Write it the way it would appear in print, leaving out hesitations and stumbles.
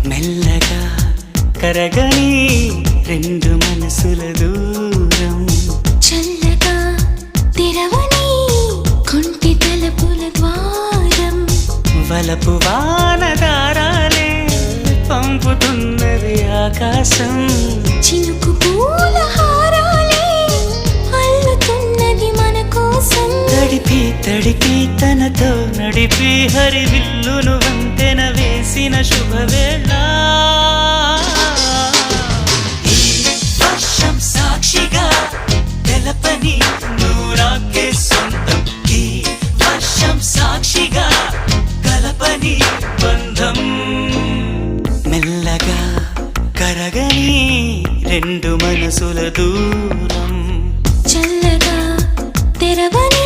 మెల్లగా కరగని రెండు మనసుల దూరం, చల్లగా తెరవని కొంటి తలుపుల ద్వారం, వలపు వానదారాలే పంపుతున్నది ఆకాశం, చినుకు పూల హారాలే అల్లుతున్నది మన కోసం. తడిపి తడిపి తనతో నడిపి హరివిల్లును వంతెన వేసిన శుభవేళ. ఈ వర్షం సాక్షిగా తెలపని నూరాకే సొంతం, ఈ వర్షం సాక్షిగా కలపని బంధం, మెల్లగా కరగని రెండు మనసుల దూరం, చల్లగా తెరవని